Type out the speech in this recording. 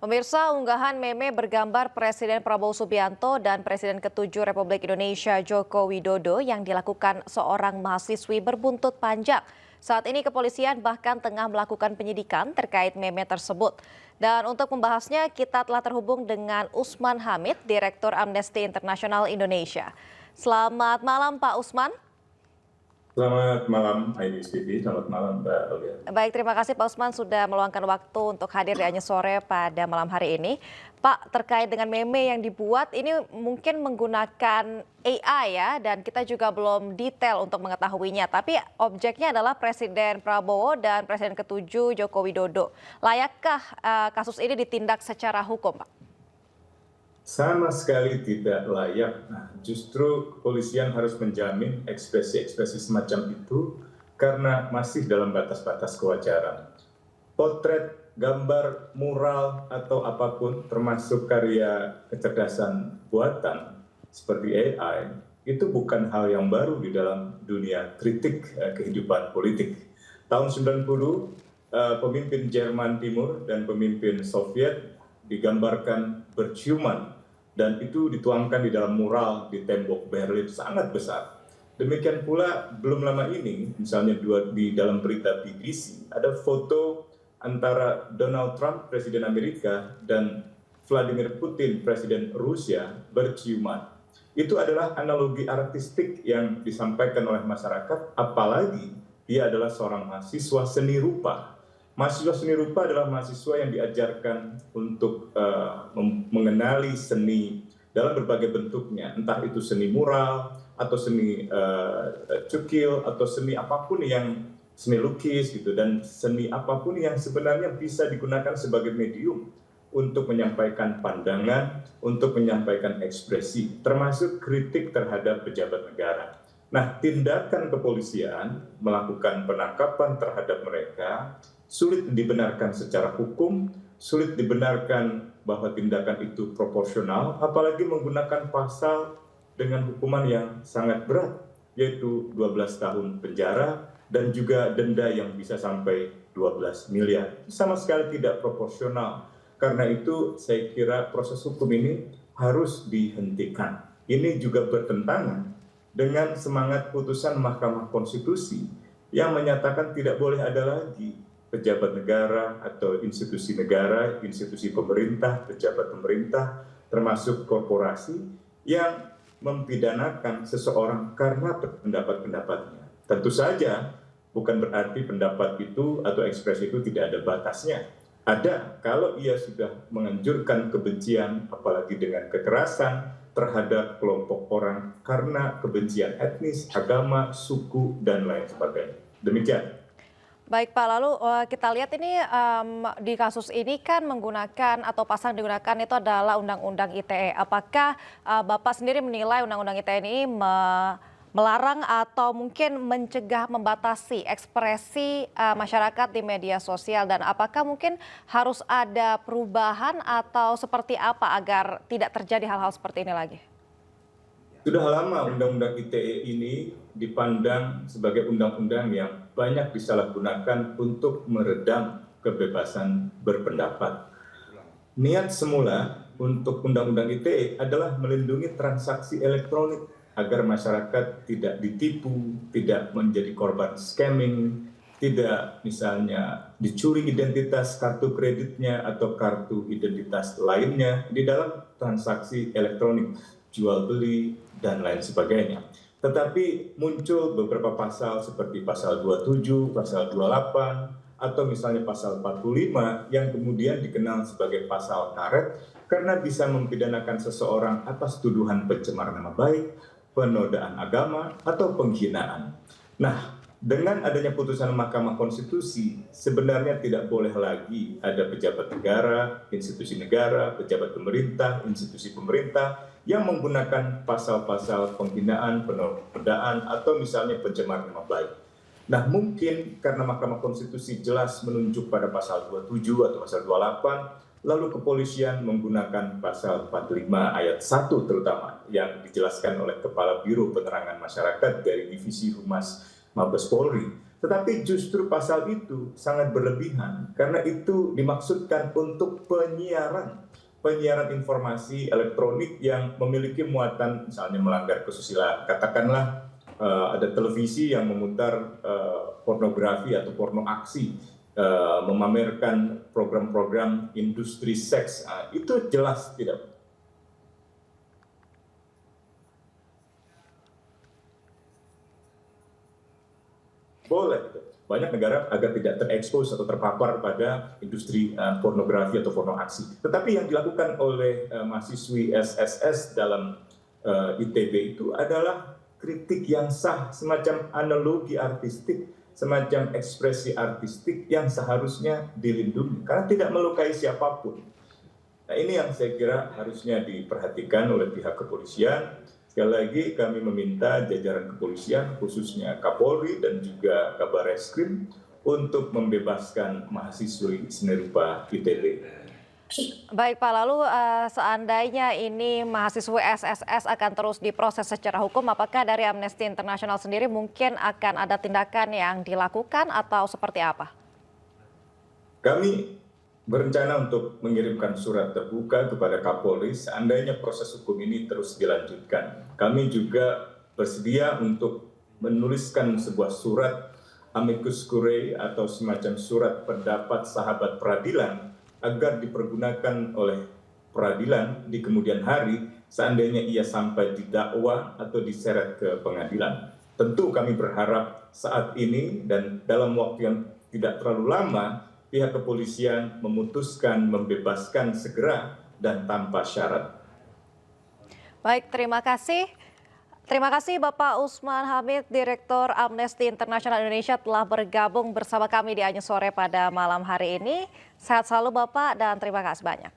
Pemirsa, unggahan meme bergambar Presiden Prabowo Subianto dan Presiden ke-7 Republik Indonesia Joko Widodo yang dilakukan seorang mahasiswi berbuntut panjang. Saat ini kepolisian bahkan tengah melakukan penyidikan terkait meme tersebut. Dan untuk membahasnya kita telah terhubung dengan Usman Hamid, Direktur Amnesty International Indonesia. Selamat malam Pak Usman. Selamat malam, Ainus TV. Selamat malam, Mbak Aulia. Baik, terima kasih Pak Usman sudah meluangkan waktu untuk hadir di Anyus Sore pada malam hari ini. Pak, terkait dengan meme yang dibuat, ini mungkin menggunakan AI ya, dan kita juga belum detail untuk mengetahuinya. Tapi objeknya adalah Presiden Prabowo dan Presiden ke-7 Joko Widodo. Layakkah kasus ini ditindak secara hukum, Pak? Sama sekali tidak layak. Nah, justru kepolisian harus menjamin ekspresi-ekspresi semacam itu karena masih dalam batas-batas kewajaran. Potret, gambar, mural, atau apapun termasuk karya kecerdasan buatan seperti AI, itu bukan hal yang baru di dalam dunia kritik kehidupan politik. Tahun 90, pemimpin Jerman Timur dan pemimpin Soviet digambarkan berciuman, dan itu dituangkan di dalam mural di tembok Berlin sangat besar. Demikian pula belum lama ini, misalnya di dalam berita BBC, ada foto antara Donald Trump, Presiden Amerika, dan Vladimir Putin, Presiden Rusia, berciuman. Itu adalah analogi artistik yang disampaikan oleh masyarakat, apalagi dia adalah seorang mahasiswa seni rupa. Mahasiswa seni rupa adalah mahasiswa yang diajarkan untuk mengenali seni dalam berbagai bentuknya, entah itu seni mural, atau seni cukil, atau seni apapun yang seni lukis gitu, dan seni apapun yang sebenarnya bisa digunakan sebagai medium untuk menyampaikan pandangan, untuk menyampaikan ekspresi, termasuk kritik terhadap pejabat negara. Nah, tindakan kepolisian melakukan penangkapan terhadap mereka sulit dibenarkan secara hukum, sulit dibenarkan bahwa tindakan itu proporsional, apalagi menggunakan pasal dengan hukuman yang sangat berat, yaitu 12 tahun penjara dan juga denda yang bisa sampai 12 miliar. Sama sekali tidak proporsional. Karena itu saya kira proses hukum ini harus dihentikan. Ini juga bertentangan dengan semangat putusan Mahkamah Konstitusi yang menyatakan tidak boleh ada lagi pejabat negara atau institusi negara, institusi pemerintah, pejabat pemerintah, termasuk korporasi yang mempidanakan seseorang karena pendapat-pendapatnya. Tentu saja bukan berarti pendapat itu atau ekspresi itu tidak ada batasnya. Ada kalau ia sudah menganjurkan kebencian, apalagi dengan kekerasan terhadap kelompok orang karena kebencian etnis, agama, suku, dan lain sebagainya. Demikian. Baik Pak, lalu kita lihat ini di kasus ini kan menggunakan atau pasal yang digunakan itu adalah Undang-Undang ITE. Apakah Bapak sendiri menilai Undang-Undang ITE ini melarang atau mungkin mencegah, membatasi ekspresi masyarakat di media sosial, dan apakah mungkin harus ada perubahan atau seperti apa agar tidak terjadi hal-hal seperti ini lagi? Sudah lama Undang-Undang ITE ini dipandang sebagai undang-undang yang banyak disalahgunakan untuk meredam kebebasan berpendapat. Niat semula untuk Undang-Undang ITE adalah melindungi transaksi elektronik agar masyarakat tidak ditipu, tidak menjadi korban scamming, tidak misalnya dicuri identitas kartu kreditnya atau kartu identitas lainnya di dalam transaksi elektronik, jual beli, dan lain sebagainya. Tetapi muncul beberapa pasal seperti pasal 27, pasal 28, atau misalnya pasal 45 yang kemudian dikenal sebagai pasal karet karena bisa mempidanakan seseorang atas tuduhan pencemaran nama baik, penodaan agama, atau penghinaan. Nah, dengan adanya putusan Mahkamah Konstitusi, sebenarnya tidak boleh lagi ada pejabat negara, pejabat pemerintah, institusi pemerintah yang menggunakan pasal-pasal penghinaan, penodaan, atau misalnya pencemaran nama baik. Nah, mungkin karena Mahkamah Konstitusi jelas menunjuk pada pasal 27 atau pasal 28, lalu kepolisian menggunakan pasal 45 ayat 1 terutama yang dijelaskan oleh Kepala Biro Penerangan Masyarakat dari Divisi Humas Mabes Polri Tetapi justru pasal itu sangat berlebihan karena itu dimaksudkan untuk penyiaran informasi elektronik yang memiliki muatan misalnya melanggar kesusilaan. Katakanlah ada televisi yang memutar pornografi atau porno aksi, memamerkan program-program industri seks. Itu jelas tidak boleh. Banyak negara agar tidak terekspos atau terpapar pada industri pornografi atau porno aksi. Tetapi yang dilakukan oleh mahasiswi SSS dalam ITB itu adalah kritik yang sah, semacam analogi artistik, semacam ekspresi artistik yang seharusnya dilindungi karena tidak melukai siapapun. Nah, ini yang saya kira harusnya diperhatikan oleh pihak kepolisian. Sekali lagi kami meminta jajaran kepolisian khususnya Kapolri dan juga Kabar Reskrim untuk membebaskan mahasiswi seni rupa ITB. Baik Pak, lalu seandainya ini mahasiswa SSS akan terus diproses secara hukum, apakah dari Amnesty International sendiri mungkin akan ada tindakan yang dilakukan atau seperti apa? Kami berencana untuk mengirimkan surat terbuka kepada Kapolri seandainya proses hukum ini terus dilanjutkan. Kami juga bersedia untuk menuliskan sebuah surat amicus curiae atau semacam surat pendapat sahabat peradilan agar dipergunakan oleh peradilan di kemudian hari seandainya ia sampai didakwa atau diseret ke pengadilan. Tentu kami berharap saat ini dan dalam waktu yang tidak terlalu lama pihak kepolisian memutuskan membebaskan segera dan tanpa syarat. Baik, terima kasih. Terima kasih Bapak Usman Hamid, Direktur Amnesty International Indonesia telah bergabung bersama kami di Anju Sore pada malam hari ini. Sehat selalu Bapak dan terima kasih banyak.